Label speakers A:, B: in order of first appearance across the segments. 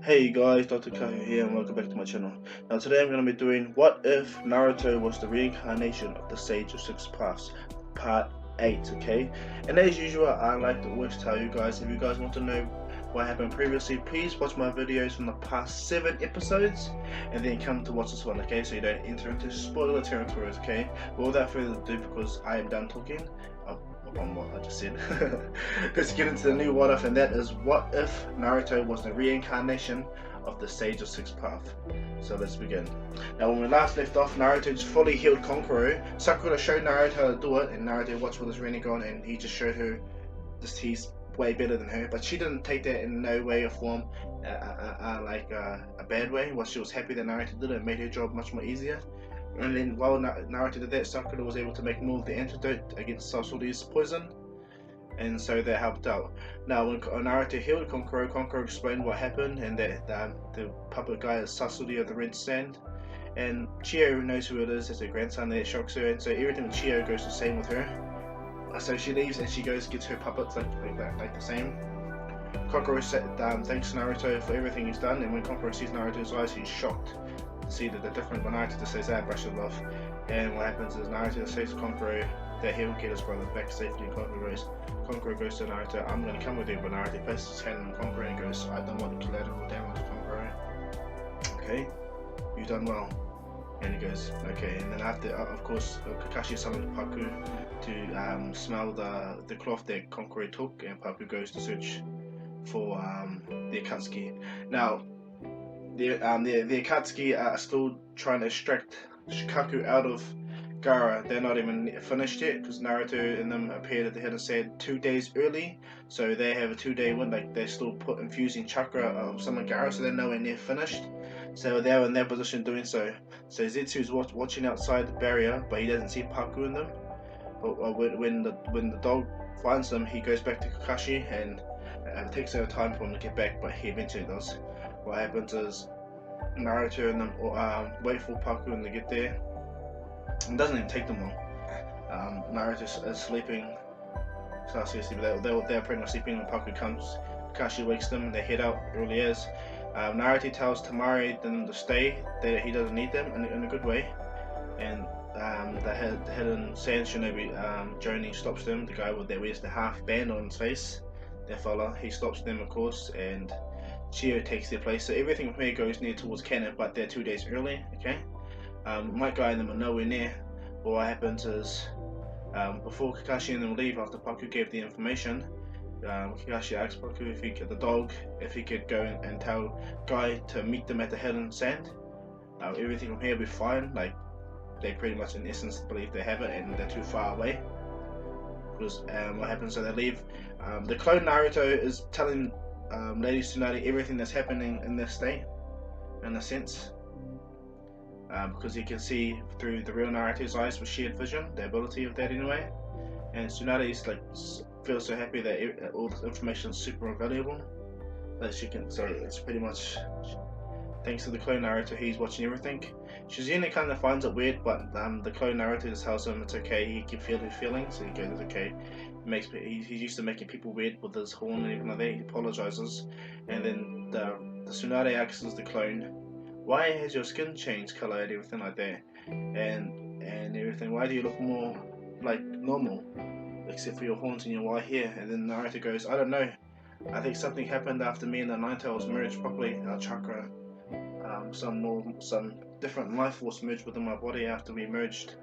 A: Hey guys, Dr. Kahu here and welcome back to my channel. Now today I'm going to be doing What If Naruto Was the Reincarnation of the Sage of Six Paths, Part 8, okay? And as usual, I like to always tell you guys, if you guys want to know what happened previously, please watch my videos from the past 7 episodes and then come to watch this one, okay? So you don't enter into spoiler territories, okay? But without further ado, because I am done talking, on what I just said. Let's get into the new what if, and that is what if Naruto was the reincarnation of the Sage of Six Paths. So let's begin. Now when we last left off, Naruto just fully healed Konkoro. Sakura showed Naruto how to do it, and Naruto watched with his Rinnegan, and he just showed her just he's way better than her, but she didn't take that in no way or form like a bad way. Well, she was happy that Naruto did it. It made her job much more easier. And then while Naruto did that, Sakura was able to make more of the antidote against Sasuke's poison, and so that helped out. Now when Naruto healed Konkoro explained what happened, and that the puppet guy is Sasuke of the Red Sand, and Chio knows who it is as her grandson that shocks her, and so everything with Chio goes the same with her. So she leaves and she goes gets her puppets like the same. Konkoro thanks Naruto for everything he's done, and when Konkoro sees Naruto's eyes, he's shocked to see that they're different. But Naruto just says, brush it off. And what happens is Naruto says to Konkoro that he will get his brother back safely. Konkoro goes to Naruto, I'm going to come with you. But Naruto places his hand on Konkoro and goes, I don't want collateral damage, Konkoro. Okay, you've done well. And he goes, okay. And then after, of course, Kakashi summoned Paku to smell the cloth that Konkoro took, and Paku goes to search for the Akatsuki. Now, the Akatsuki are still trying to extract Shikaku out of Gaara. They're not even finished yet because Naruto and them appeared at the head and said 2 days early, so they have a 2-day win. Like they're still infusing chakra of some of Gaara, so they're nowhere near finished. So they're in their position doing so. So Zetsu's watching outside the barrier, but he doesn't see Paku in them. But when the dog finds them, he goes back to Kakashi, and it takes a time for him to get back, but he eventually does. What happens is Naruto and them wait for Paku and they get there. It doesn't even take them long. Naruto is sleeping. Sasuke, they're pretty much sleeping when Paku comes. Kakashi wakes them and they head out early as. Naruto tells Tamari them to stay, that he doesn't need them in a good way. And the hidden Sand Shinobi Jonin stops them, the guy that wears the half band on his face. That fella, he stops them of course, and Chio takes their place. So everything from here goes near towards canon, but they're 2 days early, okay? Might Guy and them are nowhere near. But what happens is, before Kakashi and them leave after Paku gave the information, Kakashi asks Paku if he could go and tell Guy to meet them at the Hidden Sand. Everything from here will be fine. Like they pretty much in essence believe they have it and they're too far away. Because what happens is they leave. The clone Naruto is telling Lady Tsunade everything that's happening in this state, in a sense. Because he can see through the real Naruto's eyes with shared vision, the ability of that anyway. And Tsunade's feels so happy that all this information is super valuable that she can. So it's pretty much thanks to the clone Naruto, he's watching everything. Shizune kind of finds it weird, but the clone Naruto just tells him it's okay. He can feel his feelings, so he goes, it's okay. He's used to making people weird with his horn and everything like that. He apologizes, and then the Tsunade asks the clone, why has your skin changed color and everything like that, and everything? Why do you look more like normal, except for your horns and your white hair? And then Naruto goes, I don't know. I think something happened after me and the Nine Tails merged properly. Our chakra, some different life force merged within my body after we merged.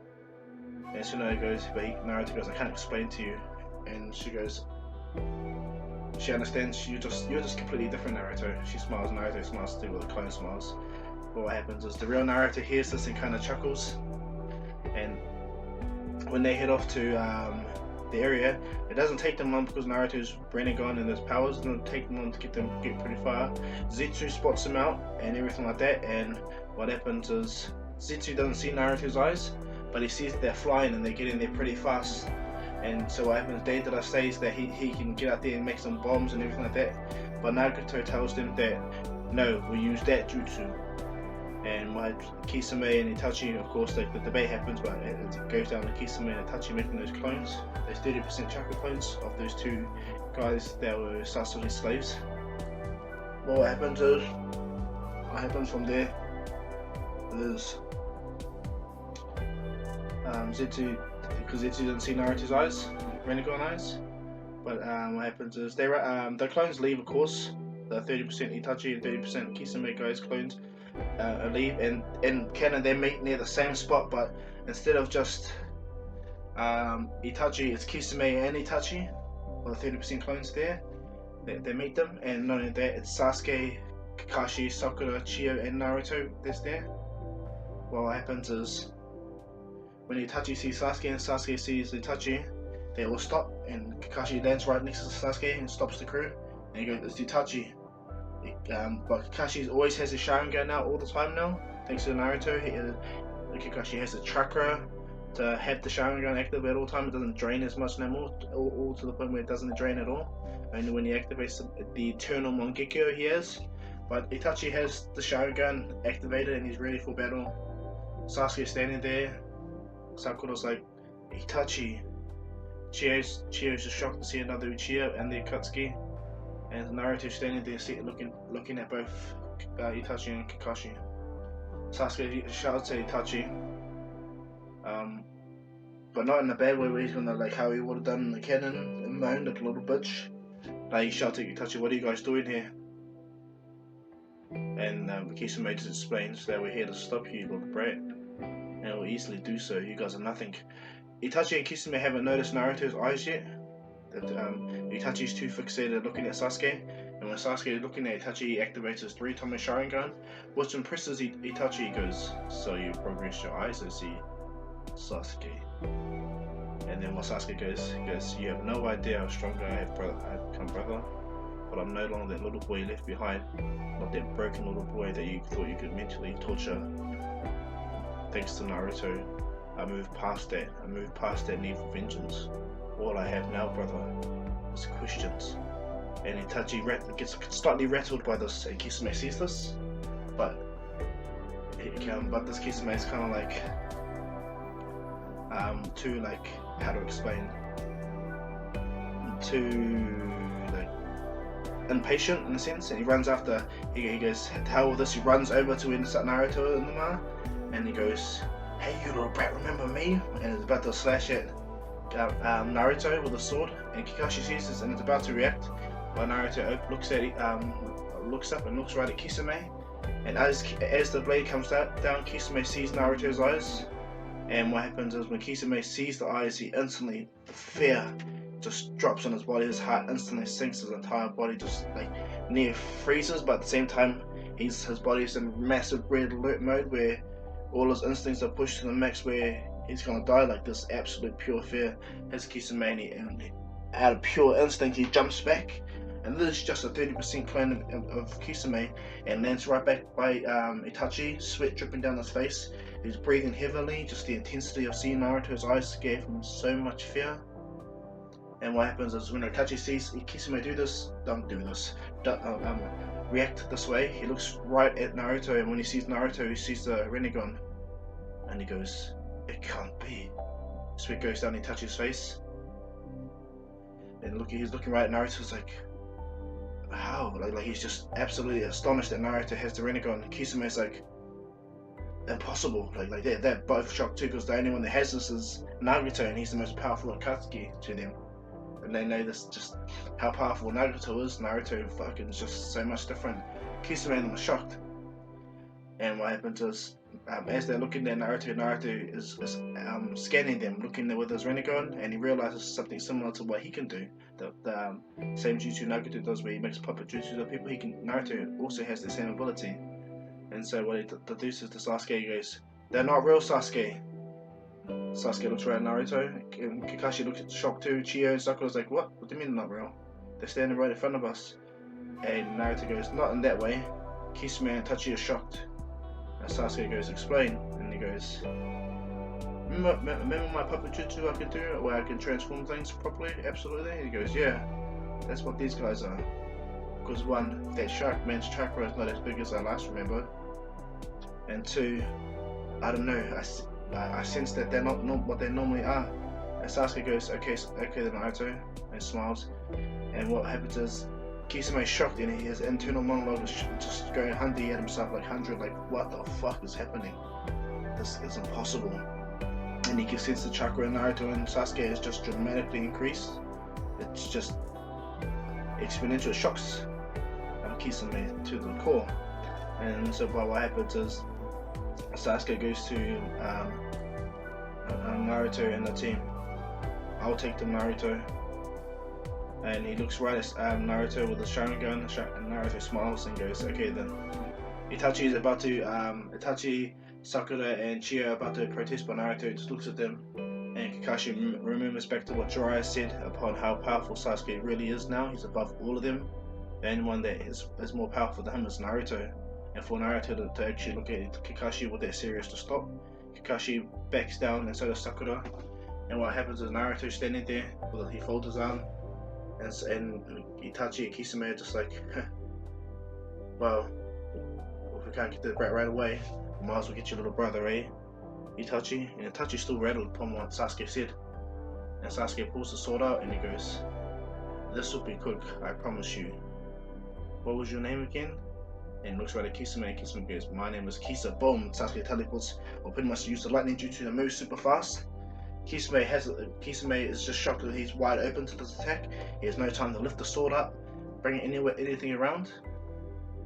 A: And Tsunade goes, Naruto goes, I can't explain to you. And she goes, she understands. You're just completely different, Naruto. She smiles. Naruto smiles too, with the clone smiles. But what happens is the real Naruto hears this and kind of chuckles. And when they head off to the area, it doesn't take them long because Naruto's Rinnegan and his powers. It doesn't take them long to get pretty far. Zetsu spots him out and everything like that. And what happens is Zetsu doesn't see Naruto's eyes, but he sees that they're flying and they're getting there pretty fast. And so what happens, Deidara says that he can get out there and make some bombs and everything like that. But Nagato tells them that no, we use that jutsu. And Kisame and Itachi, of course, the debate happens, but it goes down to Kisame and Itachi making those clones. There's 30% chakra clones of those two guys that were Sasuke's slaves. Well, what happens from there is Zetsu, because Zetsu didn't see Naruto's eyes, Rinnegan eyes. But what happens is the clones leave, of course. The 30% Itachi and 30% Kisame guys clones leave, and in canon they meet near the same spot, but instead of just Itachi, it's Kisame and Itachi. Well, the 30% clones there. They meet them, and not only that, it's Sasuke, Kakashi, Sakura, Chiyo, and Naruto that's there. Well, what happens is when Itachi sees Sasuke and Sasuke sees Itachi, they will stop, and Kakashi lands right next to Sasuke and stops the crew, and he goes, "It's Itachi." But Kakashi always has his Sharingan now, all the time now, thanks to Naruto. Kakashi has the chakra to have the Sharingan active at all time. It doesn't drain as much no more, all to the point where it doesn't drain at all. Only when he activates the eternal Mangekyo he has. But Itachi has the Sharingan activated and he's ready for battle. Sasuke standing there. Sakura's like, "Itachi." Chiyo's just shocked to see another Uchiha and the Akatsuki. And Naruto standing there looking at both Itachi and Kakashi. Sasuke shouts at Itachi, but not in a bad way where he's gonna, like how he would have done in the canon and moan like a little bitch. Like he shouts at Itachi, "What are you guys doing here?" And Kisame just explains that we're here to stop you, little brat, and we'll easily do so. You guys are nothing. Itachi and Kisame haven't noticed Naruto's eyes yet. That Itachi's too fixated looking at Sasuke, and when Sasuke is looking at Itachi, he activates his 3-time Sharingan, which impresses Itachi. He goes, "So you progress your eyes, I see, Sasuke." And then when Sasuke goes, "You have no idea how strong I have become, brother, but I'm no longer that little boy left behind, not that broken little boy that you thought you could mentally torture. Thanks to Naruto, I moved past that. I moved past that need for vengeance. All I have now, brother, is questions." And Itachi gets slightly rattled by this, and Kisame sees this, but this Kisame is kind of like too, like, how to explain, too like impatient in a sense, and he runs after. He goes, "To hell with this." He runs over to Naruto in the ma, and he goes, "Hey, you little brat, remember me?" And he's about to slash at Naruto with a sword, and Kakashi sees this and is about to react. But Naruto looks up and looks right at Kisame, and as the blade comes down, Kisame sees Naruto's eyes. And what happens is when Kisame sees the eyes, he instantly, fear just drops on his body. His heart instantly sinks. His entire body just like near freezes, but at the same time, his body's in massive red alert mode where all his instincts are pushed to the max, where he's gonna die. Like this absolute pure fear has Kisame, and out of pure instinct, he jumps back. And this is just a 30% clone of Kisame, and lands right back by Itachi, sweat dripping down his face. He's breathing heavily. Just the intensity of seeing Naruto's eyes gave him so much fear. And what happens is when Itachi sees Kisame react this way, he looks right at Naruto, and when he sees Naruto, he sees the Rinnegan, and he goes, "It can't be." Sweat goes down Itachi's face, and he's looking right at Naruto's like, "How?" Like he's just absolutely astonished that Naruto has the Rinnegan. Kisame's like, "Impossible." Like they're both shocked too, because the only one that has this is Naruto, and he's the most powerful Akatsuki to them. And they know this, just how powerful Naruto is. Naruto fucking just so much different. Kisame and them are shocked. And what happens is, as they're looking at Naruto is scanning them, looking there with his Rinnegan, and he realizes something similar to what he can do. The same jutsu Naruto does, where he makes puppet jutsu of people. Naruto also has the same ability. And so what he deduces to Sasuke, he goes, "They're not real, Sasuke." Sasuke looks right at Naruto, and Kakashi looks shocked too. Chiyo and Sakura's like, "What? What do you mean they're not real? They're standing right in front of us." And Naruto goes, "Not in that way." Kisame and Itachi are shocked. And Sasuke goes, "Explain." And he goes, remember my puppet jutsu I can do, where I can transform things properly?" "Absolutely." And he goes, "Yeah, that's what these guys are. Because one, that shark man's chakra is not as big as I last remember. And two, I don't know, I sense that they're not what they normally are." And Sasuke goes, okay then, Naruto," and smiles. And what happens is Kisame's shocked and his internal monologue is just going hunting at himself like 100, like what the fuck is happening? This is impossible. And he can sense the chakra in Naruto and Sasuke is just dramatically increased. It's just exponential. It shocks Kisame to the core. And so what happens is Sasuke goes to Naruto and the team. I'll take them, Naruto. And he looks right at Naruto with the Sharingan, and Naruto smiles and goes, okay then. Itachi is about to, Itachi, Sakura and Chie are about to protest, but Naruto just looks at them. And Kakashi remembers back to what Jiraiya said upon how powerful Sasuke really is now. He's above all of them. The only one that is more powerful than him is Naruto. And for Naruto to actually look at Kakashi with that serious to stop, Kakashi backs down and so does Sakura. And what happens is Naruto standing there, he folds his arm, and Itachi and Kisame are just like, well, if we can't get the brat right away, we might as well get your little brother, eh? Itachi. And Itachi's still rattled upon what Sasuke said. And Sasuke pulls the sword out and he goes, this will be quick, I promise you. What was your name again? And looks right at Kisame, and Kisame goes, my name is Kisa. Boom! Sasuke teleports, or pretty much use the lightning due to the move super fast. Kisame is just shocked that he's wide open to this attack. He has no time to lift the sword up, bring it anything around.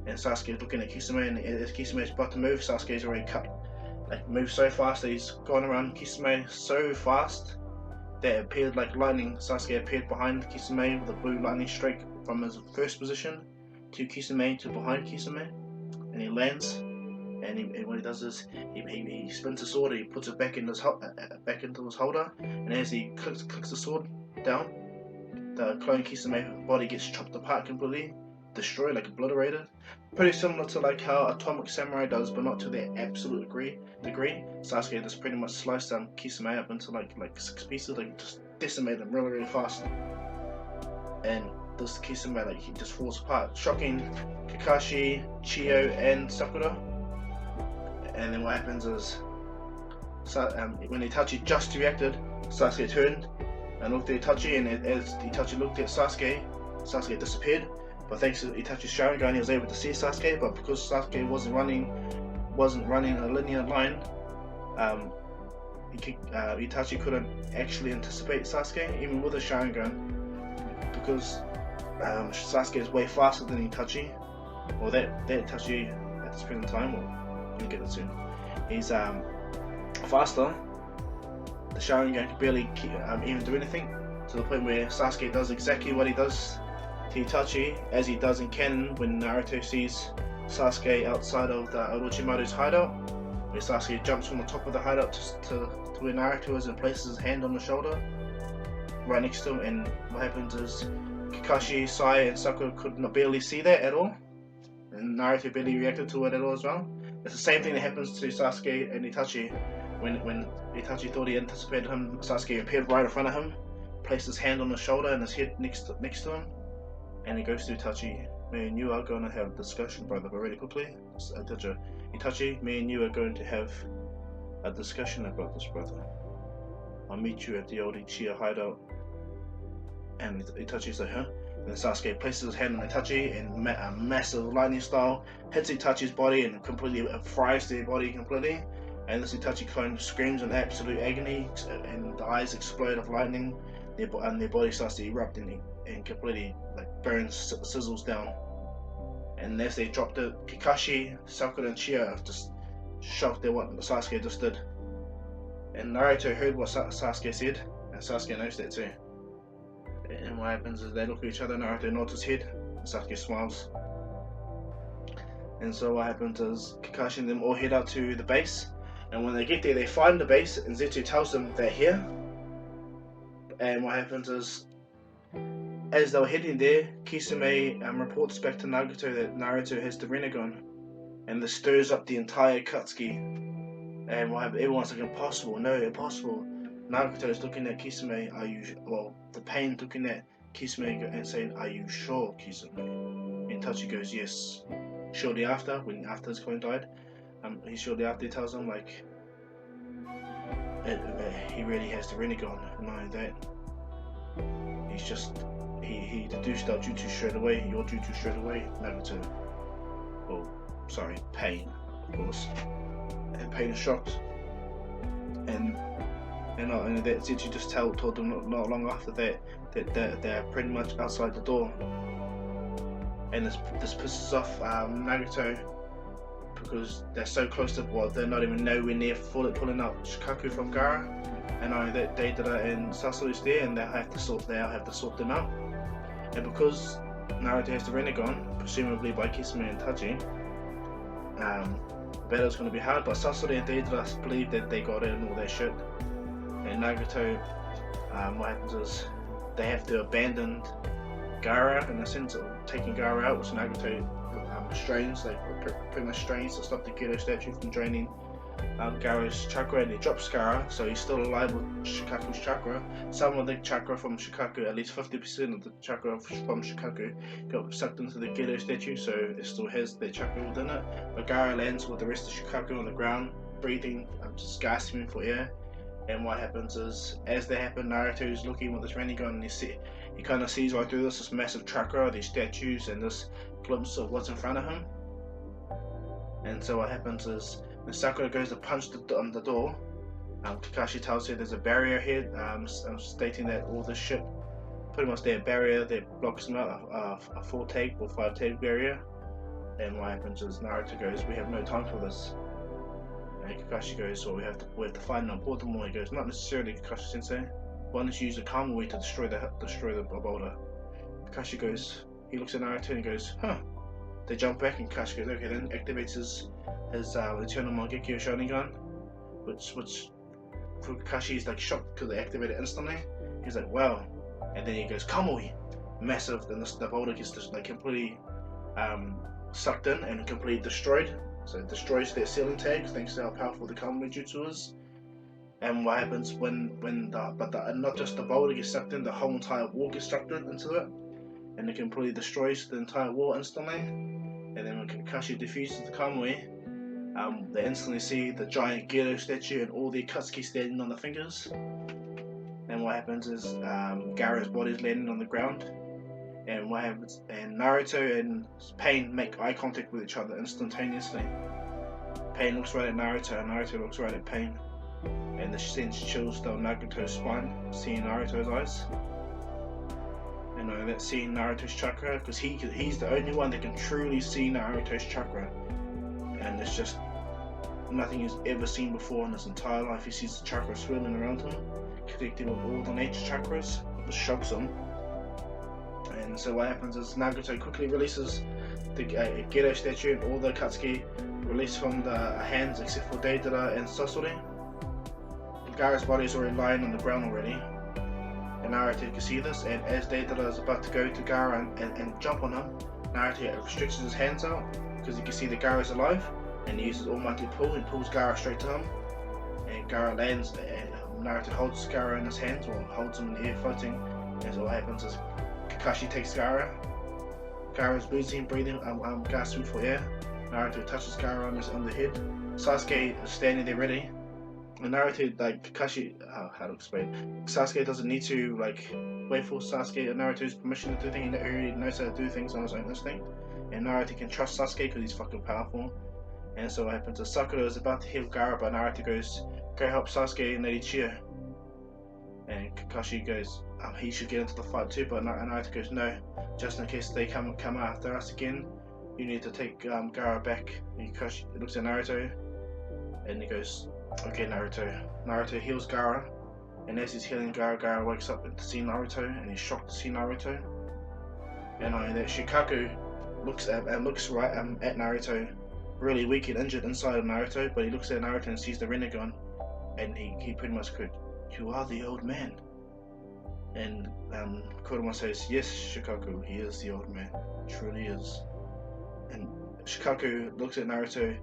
A: And Sasuke is looking at Kisame, and as Kisame is about to move, Sasuke's already moves so fast that he's gone around Kisame so fast that it appeared like lightning. Sasuke appeared behind Kisame with a blue lightning strike from his first position to Kisame to behind Kisame, and he lands. And what he does is he spins the sword and he puts it back into his holder. And as he clicks the sword down, the clone Kisame body gets chopped apart completely, destroyed, like obliterated. Pretty similar to like how Atomic Samurai does, but not to that absolute degree. Sasuke just pretty much sliced down Kisame up into like 6 pieces, like just decimated him really fast. And this Kisame, he just falls apart, shocking Kakashi, Chio, and Sakura. And then what happens is, when Itachi just reacted, Sasuke turned and looked at Itachi, and as Itachi looked at Sasuke disappeared. But thanks to Itachi's Sharingan, he was able to see Sasuke. But because Sasuke wasn't running a linear line, Itachi couldn't actually anticipate Sasuke, even with a Sharingan, because Sasuke is way faster than Itachi, or that Itachi at this present time. We'll get it soon. He's faster. The Sharingan can barely even do anything, to the point where Sasuke does exactly what he does to Itachi, as he does in canon when Naruto sees Sasuke outside of the Orochimaru's hideout, where Sasuke jumps from the top of the hideout to where Naruto is and places his hand on the shoulder right next to him. And what happens is Kakashi, Sai, and Sakura could barely see that at all, and Naruto barely reacted to it at all as well. It's the same thing that happens to Sasuke and Itachi. When Itachi thought he anticipated him, Sasuke appeared right in front of him, placed his hand on his shoulder and his head next to him, and he goes to Itachi, me and you are going to have a discussion, brother, but really quickly. Itachi, me and you are going to have a discussion about this, brother. I'll meet you at the old Ichiya hideout. And Itachi's like, huh? And then Sasuke places his hand on Itachi and a massive lightning style hits Itachi's body and completely fries their body completely. And this Itachi clone screams in absolute agony, and the eyes explode of lightning, and their body starts to erupt and completely burns, sizzles down. And as they dropped it, Kakashi, Sakura, and Chie just shocked at what Sasuke just did. And Naruto heard what Sasuke said, and Sasuke knows that too. And what happens is they look at each other, Naruto nods his head, and Sasuke smiles. And so what happens is Kakashi and them all head out to the base, and when they get there they find the base, and Zetsu tells them they're here. And what happens is, as they were heading there, Kisame reports back to Nagato that Naruto has the Rinnegan, and this stirs up the entire Katsuki. And what happens, everyone's like, impossible, no, impossible. Nagato is looking at Kisame, the pain looking at Kisame and saying, are you sure, Kisame? And Itachi goes, yes. Shortly after his clone died, shortly after he tells him, he really has the Rinnegan, knowing that he's just he deduced our Jutsu straight away, your Jutsu straight away, Naruto. Oh, sorry, Pain, of course. And Pain is shocked, and not only that, Zetsu just told them not long after that they're pretty much outside the door, and this pisses off Naruto, because they're so close to they're not even nowhere near pulling out Shikaku from Gaara, and not only that, Deidara and Sasuke's there, and they have to sort them out. And because Naruto has the Rinnegan, presumably by Kisame and Tachi, the battle's going to be hard, but Sasuke and Deidara believe that they got it and all that shit. And Naruto, what happens is they have to abandon Gaara, in the sense of taking Gaara out, which Naruto strains, like pretty much strains to stop the Gedo statue from draining Gaara's chakra, and he drops Gaara, so he's still alive with Shikaku's chakra. Some of the chakra from Shikaku, at least 50% of the chakra from Shikaku, got sucked into the Gedo statue, so it still has their chakra within it. But Gaara lands with the rest of Shikaku on the ground, breathing, just gasping for air. And what happens is, as that happens, Naruto's looking with his Rinnegan, and he kind of sees right through this massive chakra, these statues, and this glimpse of what's in front of him. And so what happens is, when Sakura goes to punch the door, Kakashi tells her there's a barrier here, stating that all this shit, pretty much their barrier that blocks them out, a 4-tag or 5-tag barrier. And what happens is, Naruto goes, "We have no time for this." And Kakashi goes, "Well, we have to find an important one." He goes, "Not necessarily, Kakashi Sensei. Why don't you use the Kamui to destroy the boulder?" Kakashi goes, he looks at Naruto and he goes, "Huh." They jump back, and Kakashi goes, "Okay," then activates his Eternal Mangekyo Sharingan, which for Kakashi is like shocked because they activate it instantly. He's like, "Wow." And then he goes, "Kamui," massive, and the boulder gets just like completely sucked in and completely destroyed. So it destroys their ceiling tags thanks to how powerful the Kamui Jutsu is. And what happens not just the boulder gets sucked in, the whole entire wall gets sucked into it, and it completely destroys the entire wall instantly. And then when Kakashi defuses the Kamui, they instantly see the giant Gedo statue and all the Akatsuki standing on the fingers. And what happens is Gaara's body is landing on the ground. And what happens? And Naruto and Pain make eye contact with each other instantaneously. Pain looks right at Naruto, and Naruto looks right at Pain. And the sense chills down Naruto's spine, seeing Naruto's eyes. And that's seeing Naruto's chakra, because he's the only one that can truly see Naruto's chakra. And it's just nothing he's ever seen before in his entire life. He sees the chakra swimming around him, connecting with all the nature chakras, which shocks him. And so what happens is Naruto quickly releases the Gedo statue, and all the Akatsuki release from the hands except for Deidara and Sasori. Gaara's body is already lying on the ground already, and Naruto can see this, and as Deidara is about to go to Gaara and jump on him, Naruto restricts his hands out because he can see that Gaara is alive, and he uses Almighty Pull and pulls Gaara straight to him, and Gaara lands, and Naruto holds Gaara in his hands, or holds him in the air floating, and so what happens is Kakashi takes Gaara. Gaara's breathing, gasping for air. Naruto touches Gaara on the head. Sasuke is standing there ready. And Naruto, like Kakashi, how to explain? Sasuke doesn't need to wait for Sasuke and Naruto's permission to do things. He already knows how to do things on his own instinct. And Naruto can trust Sasuke because he's fucking powerful. And so what happens is Sakura is about to heal Gaara, but Naruto goes, "Go help Sasuke and Lady Chia." And Kakashi goes, he should get into the fight too, but Naruto goes, "No, just in case they come after us again, you need to take Gaara back." And Kakashi looks at Naruto, and he goes, "Okay, Naruto." Naruto heals Gaara, and as he's healing Gaara, Gaara wakes up to see Naruto, and he's shocked to see Naruto. And that Shikaku looks right at Naruto, really weak and injured inside of Naruto, but he looks at Naruto and sees the Rinnegan, and he pretty much could, "You are the old man." And Kurama says, "Yes, Shikaku, he is the old man, truly is." And Shikaku looks at Naruto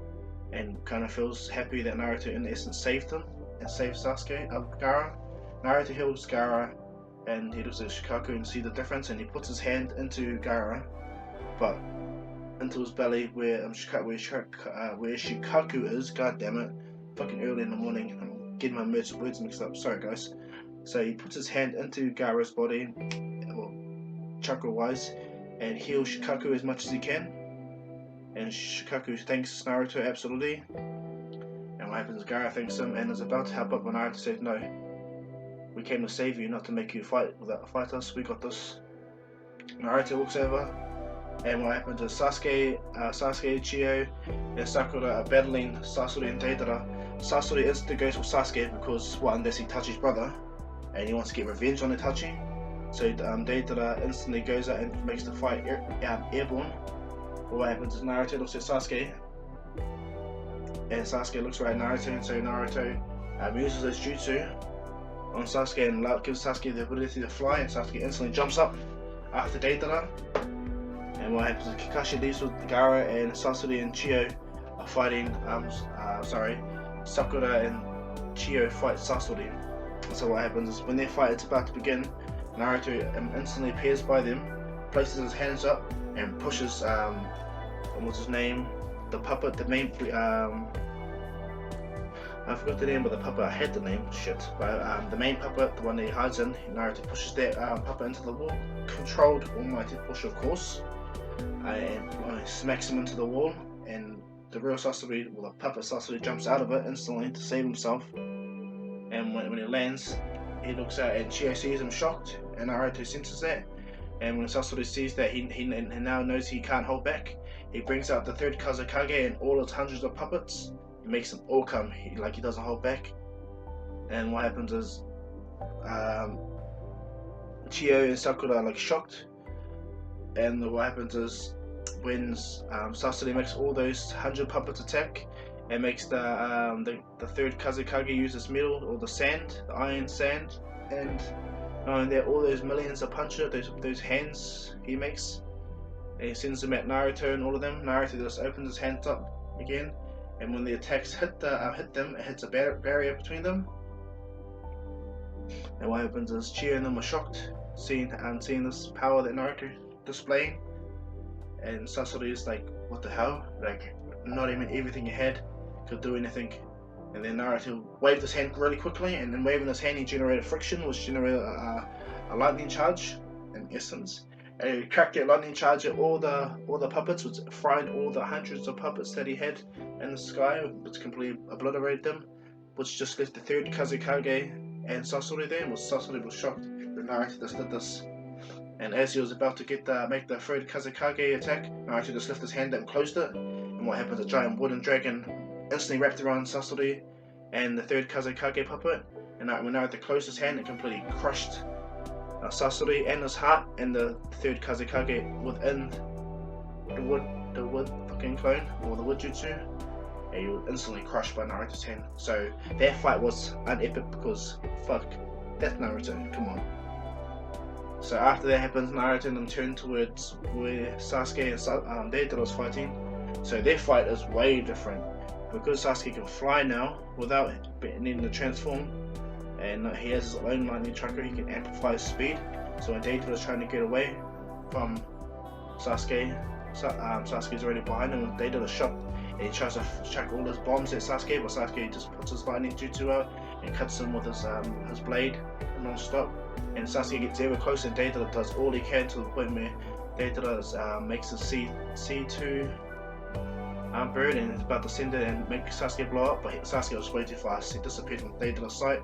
A: and kind of feels happy that Naruto in essence saved him and saved Gaara. Naruto heals Gaara, and he looks at Shikaku and sees the difference, and he puts his hand into Gaara, but into his belly where Shikaku is. God damn it, fucking early in the morning, I'm getting my words mixed up, sorry guys. So he puts his hand into Gaara's body, chakra wise, and heal Shikaku as much as he can. And Shikaku thanks Naruto absolutely. And what happens is Gaara thanks him and is about to help up when Naruto says, no, we came to save you, not to make you fight us, we got this. Naruto walks over, and what happens is Sasuke, Chiyo, and Sakura are battling Sasori and Deidara. Sasori instantly goes for Sasuke because, one, that's Itachi's brother, and he wants to get revenge on Itachi. So Deidara instantly goes out and makes the fight airborne. But what happens is Naruto looks at Sasuke, and Sasuke looks right at Naruto, and so Naruto uses his jutsu on Sasuke and gives Sasuke the ability to fly, and Sasuke instantly jumps up after Deidara. And what happens is Kakashi leaves with Gaara, and Sasori and Chiyo are fighting, Sakura and Chiyo fight Sasori. And so what happens is when their fight is about to begin, Naruto instantly appears by them, places his hands up and pushes, what's his name? The puppet, the main, I forgot the name of the puppet, I had the name, shit. But the main puppet, the one that he hides in, Naruto pushes that puppet into the wall. Controlled almighty push, of course. And smacks him into the wall, and the real Sasori, well, the puppet Sasori, jumps out of it instantly to save himself. And when he lands, he looks out and Chiyo sees him shocked, and Naruto senses that. And when Sasori sees that, he now knows he can't hold back. He brings out the third Kazekage and all its hundreds of puppets. He makes them all come, he doesn't hold back. And what happens is, Chiyo and Sakura are shocked. And what happens is, when Sasori makes all those 100 puppets attack, and makes the third Kazekage use this metal or the iron sand, and knowing that all those millions of punches, those hands he makes, and he sends them at Naruto and all of them. Naruto just opens his hands up again, and when the attacks hit them, it hits a barrier between them. And what happens is Chiyo and them are shocked, seeing this power that Naruto displaying, and Sasori is like, what the hell? Not even everything you had could do anything. And then Naruto waved his hand really quickly, and then waving his hand he generated friction, which generated a lightning charge in essence. And he cracked that lightning charge at all the puppets, which fried all the hundreds of puppets that he had in the sky, which completely obliterated them, which just left the third Kazekage and Sasori there. And Sasori was shocked that Naruto just did this. And as he was about to make the third Kazekage attack, Naruto just lifted his hand up and closed it. And what happens? A giant wooden dragon instantly wrapped around Sasori and the third Kazekage puppet. And when Naruto closed his hand, it completely crushed Sasori and his heart and the third Kazekage within the wood fucking clone, or the wood jutsu. And he was instantly crushed by Naruto's hand. So that fight was unepic because fuck, that's Naruto. Come on. So after that happens, Naruto and them turn towards where Sasuke and Deidara was fighting. So their fight is way different because Sasuke can fly now without needing to transform, and he has his own lightning chakra. He can amplify his speed. So when Deidara is trying to get away from Sasuke, Sasuke's already behind him. When Deidara is shocked, and he tries to chuck all his bombs at Sasuke, but Sasuke just puts his lightning jutsu out and cuts him with his blade non-stop. And Sasuke gets ever closer, and Deidara does all he can to the point where Deidara makes his C2 bird and is about to send it and make Sasuke blow up, but Sasuke was way too fast. He disappeared from Deidara's sight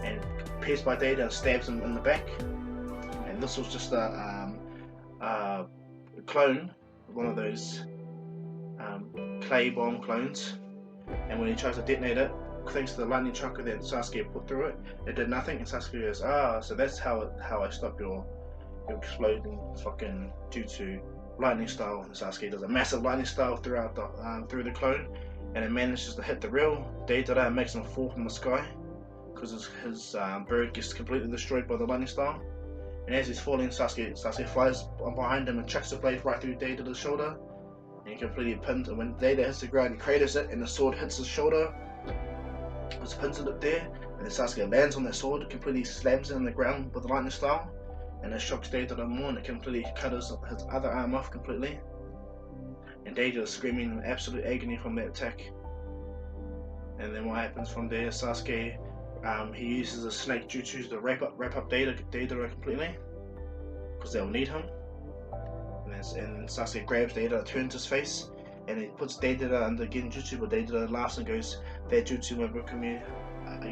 A: and pierced by Deidara, stabs him in the back. And this was just a clone, one of those clay bomb clones. And when he tries to detonate it, thanks to the lightning chakra that Sasuke put through it, it did nothing. And Sasuke goes, so that's how I stop your exploding fucking jutsu lightning style. And Sasuke does a massive lightning style throughout through the clone, and it manages to hit the real Deidara and makes him fall from the sky because his bird gets completely destroyed by the lightning style. And as he's falling, Sasuke flies behind him and chucks the blade right through Deidara's shoulder, and he completely pins. And when Deidara hits the ground, he craters it, and the sword hits his shoulder. It's pins it there, and then Sasuke lands on that sword, completely slams it in the ground with the lightning style, and it shocks Deidara more, and it completely cut his other arm off completely. And Deidara is screaming in absolute agony from that attack. And then what happens from there? Sasuke, he uses a snake jutsu to wrap up Deidara completely, because they'll need him. And Sasuke grabs Deidara, turns his face, and he puts Deidara under Genjutsu, but Deidara laughs and goes, "That jutsu won't work on me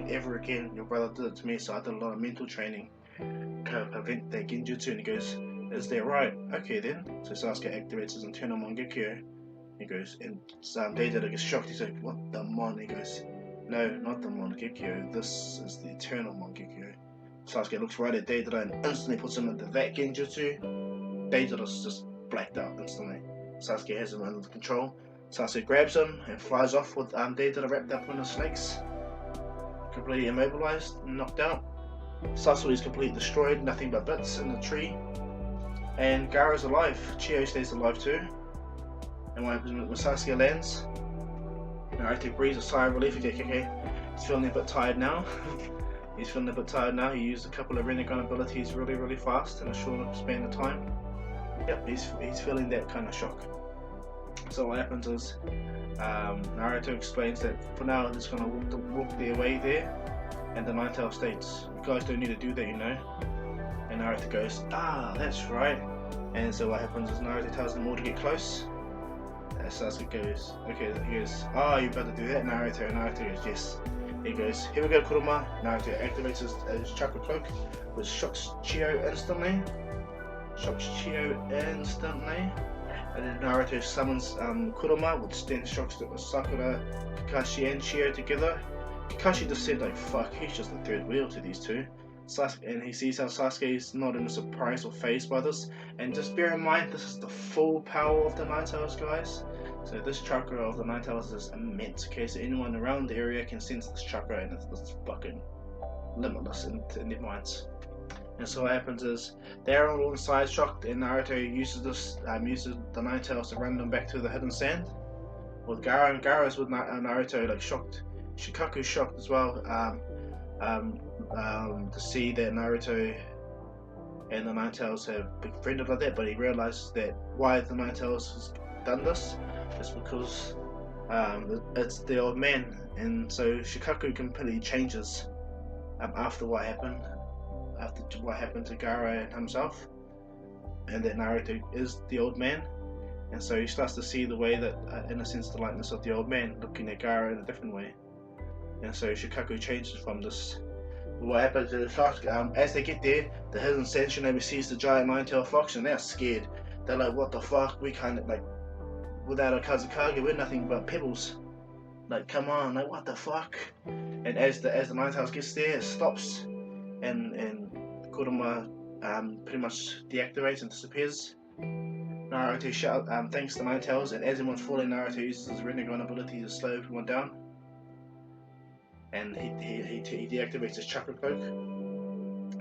A: ever again. Your brother did it to me, so I did a lot of mental training to prevent that Genjutsu." And he goes, "Is that right? Okay then." So Sasuke activates his internal Mangekyo. He goes, and Deidara gets shocked. He's like, "What the mon?" He goes, "No, not the Mangekyo. This is the eternal Mangekyo." Sasuke looks right at Deidara and instantly puts him into that Genjutsu. Deidara's just blacked out instantly. Sasuke has him under control. Sasuke grabs him and flies off with Deidara wrapped up in his snakes, completely immobilized and knocked out. Sasori is completely destroyed, nothing but bits in the tree. And Gaara's alive. Chiyo stays alive too. And what happens when Sasuke lands? Naruto breathes a sigh of relief. Okay. He's feeling a bit tired now. He used a couple of Rinnegan abilities really fast in a short span of time. Yep, he's feeling that kind of shock. So what happens is Naruto explains that for now they're just gonna walk their way there, and the Nine-Tails states, "You guys don't need to do that, you know." And Naruto goes, "That's right." And so what happens is Naruto tells them all to get close. Sasuke goes, "Okay." He goes, "You better do that, Naruto." And Naruto goes, "Yes." He goes, "Here we go, Kurama." Naruto activates his chakra cloak, which shocks Chiyo instantly. And then Naruto summons Kurama, which then shocks Sakura, Kakashi, and Chiyo together. Kakashi just said, like, fuck, he's just the third wheel to these two. And he sees how Sasuke is not in surprise or phased by this. And just bear in mind, this is the full power of the Nine-Tails, guys. So this chakra of the Nine-Tails is immense. Okay, so anyone around the area can sense this chakra, and it's fucking limitless in their minds. And so what happens is they're all inside shocked, and Naruto uses the Nine-Tails to run them back to the hidden sand. With Gaara, and Gaara's with Naruto like shocked. Shikaku's shocked as well to see that Naruto and the Nine-Tails have befriended like that, but he realizes that why the Nine-Tails has done this is because it's the old man, and so Shikaku completely changes after what happened to Gaara and himself, and that Naruto is the old man, and so he starts to see the way that, in a sense, the likeness of the old man, looking at Gaara in a different way, and so Shikaku changes from this. What happens is, as they get there, the hidden sand shinobi sees the giant nine-tailed fox, and they're scared. They're like, "What the fuck? We can't, like, without a Kazekage, we're nothing but pebbles. Like, come on, like, what the fuck?" And as the Nine-Tails gets there, it stops, and Kurama pretty much deactivates and disappears. Naruto thanks the Nine-Tails, and as everyone's falling, Naruto uses his Rinnegan ability to slow everyone down. And he deactivates his chakra cloak.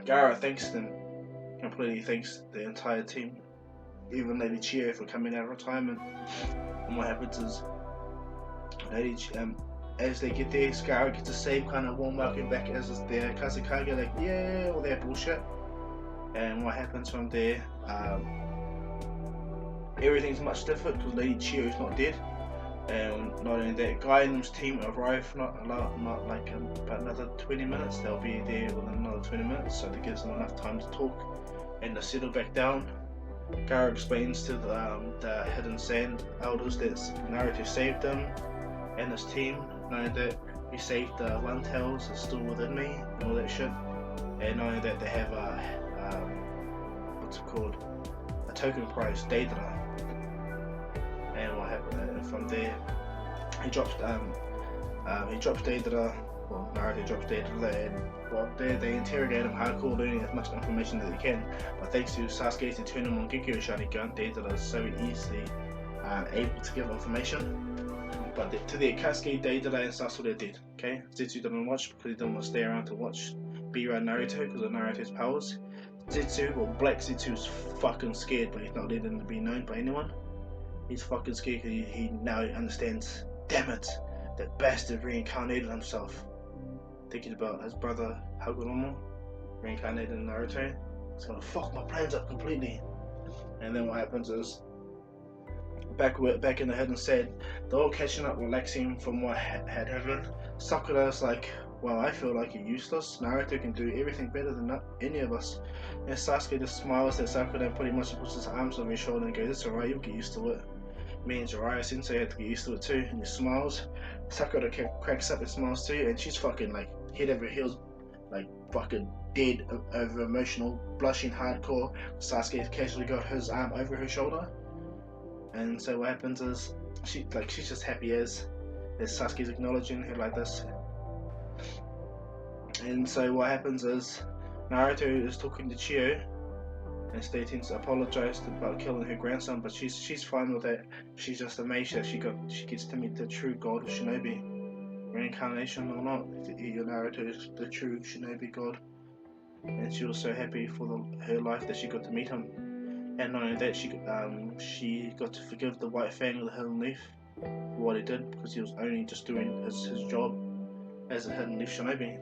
A: Gaara thanks them, completely thanks the entire team, even Lady Chiyo for coming out of retirement. And what happens is, as they get there, Gaara gets the same kind of warm welcome back as their Kazekage, like, yeah, all that bullshit. And what happens from there, everything's much different because Lady Chiyo is not dead. And not only that, Guy and his team arrive not like about another 20 minutes. They'll be there within another 20 minutes, so that gives them enough time to talk and to settle back down. Gaara explains to the hidden sand elders that Naruto saved them and his team, knowing that he saved the One-Tails is still within me and all that shit, and knowing that they have what's it called, a token prize, Deidara. And what happened from there, he drops Deidara, well, Naruto drops Deidara, and they interrogate him hardcore, learning as much information as they can. But thanks to Sasuke's eternal Mangekyo Sharingan, Deidara is so easily able to give information. But to the Akatsuki, Deidara and Sasori are dead. Okay, Zetsu didn't watch because he didn't want to stay around to watch be around Naruto because of Naruto's powers. Zetsu, or Black Zetsu, is fucking scared, but he's not letting it be known by anyone. He's fucking scared because he now understands, damn it, that bastard reincarnated himself. Thinking about his brother Hagoromo, reincarnated in Naruto. It's gonna fuck my plans up completely. And then what happens is, back in the hidden sand, they're all catching up, relaxing from what had happened. Sakura's like, well, I feel like you're useless. Naruto can do everything better than any of us. And Sasuke just smiles at Sakura and pretty much puts his arms on his shoulder and goes, "It's alright, you'll get used to it." Me and Jiraiya Sensei had to get used to it too, and he smiles. Sakura cracks up and smiles too, and she's fucking like head over heels, like fucking dead over emotional, blushing hardcore. Sasuke casually got his arm over her shoulder, and so what happens is she's just happy as Sasuke's acknowledging her like this. And so what happens is Naruto is talking to Chiyo and stating to apologize about killing her grandson, but she's fine with it. She's just amazed that she gets to meet the true god of Shinobi. Reincarnation or not, Naruto is the true Shinobi god, and she was so happy for her life that she got to meet him. And not only that, she got to forgive the White Fang of the Hidden Leaf for what he did, because he was only just doing his job as a Hidden Leaf Shinobi.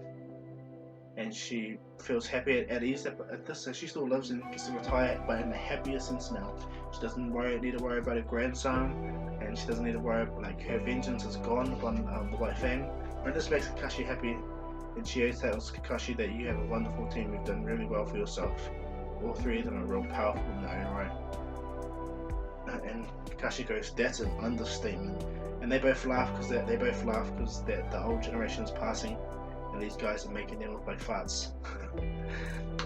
A: And she feels happy at ease at this, so she still lives and gets to retire, but in a happier sense now. She doesn't need to worry about her grandson, and she doesn't need to worry like her vengeance is gone upon the White Fang. And this makes Kakashi happy, and Chiyo tells Kakashi that you have a wonderful team, you've done really well for yourself. All three of them are real powerful in their own right. And Kakashi goes, "That's an understatement." And they both laugh because the old generation is passing, and these guys are making them look like farts.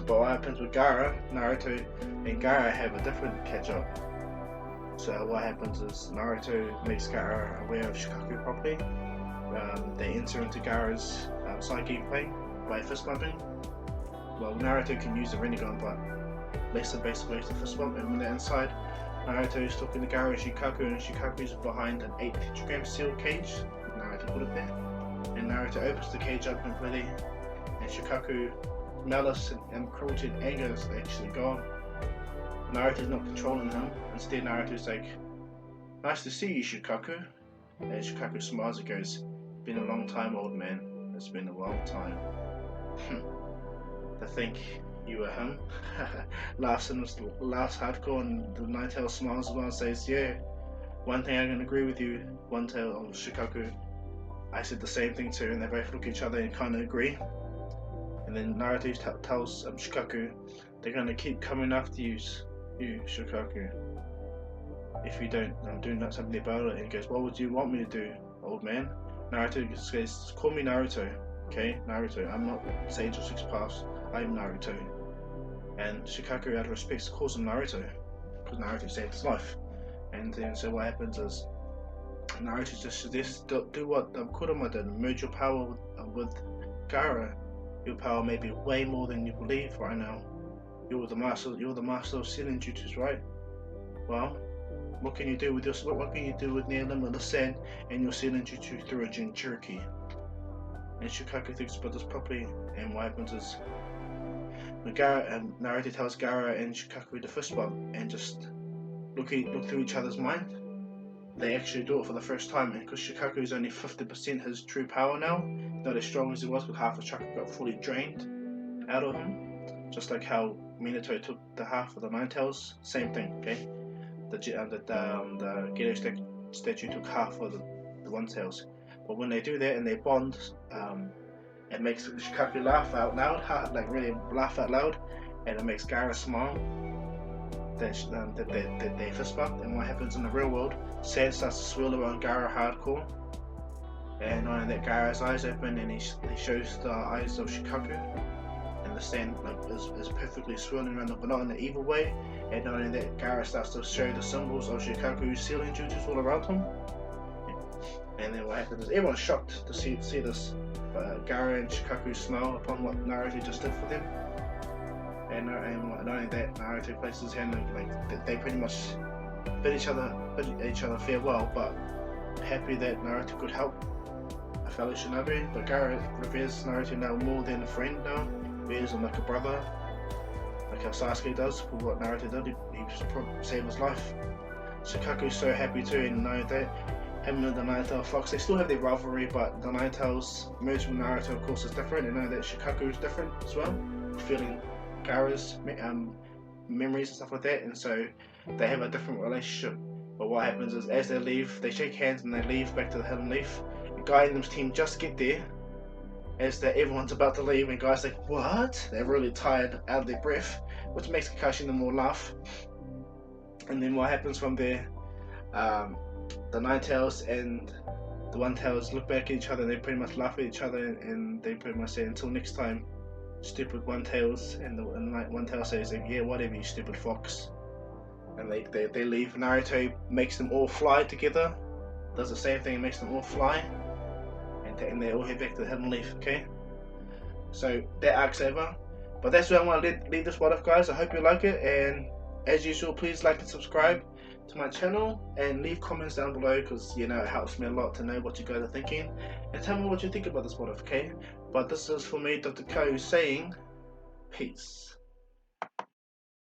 A: But what happens with Gaara, Naruto and Gaara have a different catch up. So what happens is Naruto makes Gaara aware of Shikaku properly. They enter into Gaara's psychic plane by fist bumping. Well, Naruto can use the Rinnegan, but less the basic way to fist bump. And when they're inside, Naruto is talking to Gaara and Shikaku is behind an 8 tetragram sealed cage. Naruto put it there. And Naruto opens the cage up completely, and Shikaku, malice and cruelty and anger is actually gone. Naruto's not controlling him. Instead, Naruto's like, "Nice to see you, Shikaku." And Shikaku smiles and goes, "Been a long time, old man. It's been a long time." To think you were him. laughs hardcore, and the Ninetale smiles as well and says, "Yeah, one thing I can agree with you, One Tail on Shikaku. I said the same thing too," and they both look at each other and kind of agree. And then Naruto tells Shikaku, "They're going to keep coming after you, Shikaku, if you don't do something about it." And he goes, "What would you want me to do, old man?" Naruto says, "Call me Naruto, okay? Naruto. I'm not Sage of Six Paths. I'm Naruto." And Shikaku, out of respect, calls him Naruto because Naruto saved his life. And then so what happens is Naruto just suggests, do what Kurama did, merge your power with Gaara. Your power may be way more than you believe right now. You're the master of sealing jutsus, right? Well, what can you do with near limitless sand and your sealing jutsu through a Jinchuriki? And Shikaku thinks about this properly, and what happens is Naruto tells Gaara and Shikaku to fist bump and just look through each other's mind. They actually do it for the first time, and because Shikaku is only 50% his true power now, not as strong as he was, because half of chakra got fully drained out of him. Just like how Minato took the half of the Nine Tails, same thing, okay? The Geto statue took half of the One Tails. But when they do that and they bond, it makes Shikaku laugh out loud, like really laugh out loud, and it makes Gaara smile. That they fist bump, and what happens in the real world, sand starts to swirl around Gaara hardcore, and on that Gaara's eyes open, and he shows the eyes of Shikaku, and the sand is perfectly swirling around, but not in the evil way. And not only that, Gaara starts to show the symbols of Shikaku's sealing jutsus all around him. And then what happens is everyone's shocked to see this, but Gaara and Shikaku smile upon what Naruto just did for them. And not only that, Naruto places his hand, like they pretty much bid each other farewell, but happy that Naruto could help a fellow shinobi. But Gaara reveres Naruto now more than a friend now, reveres him like a brother, like how Sasuke does for what Naruto did. He saved his life. Shikaku's so happy too, and know that him and the Ninetale Fox, they still have their rivalry, but the Ninetales merged with Naruto, of course, is different, and know that Shikaku is different as well, feeling Gaara's memories and stuff like that, and so they have a different relationship. But what happens is, as they leave, they shake hands and they leave back to the Hidden Leaf. The guy in them's team just get there, is that everyone's about to leave and guys like, what? They're really tired, out of their breath, which makes Kakashi and them all laugh. And then what happens from there, the Nine Tails and the One Tails look back at each other and they pretty much laugh at each other, and they pretty much say, until next time, stupid One Tails. And the One Tail says like, yeah, whatever, you stupid fox. And they leave. Naruto makes them all fly together, does the same thing, makes them all fly, and they all head back to the Hidden Leaf. Okay, so that arc's over. But that's where I want to leave this one off, guys. I hope you like it, and as usual, please like and subscribe to my channel and leave comments down below, because you know it helps me a lot to know what you guys are thinking, and tell me what you think about this one off. Okay, but this is for me, Dr. Ko, saying peace.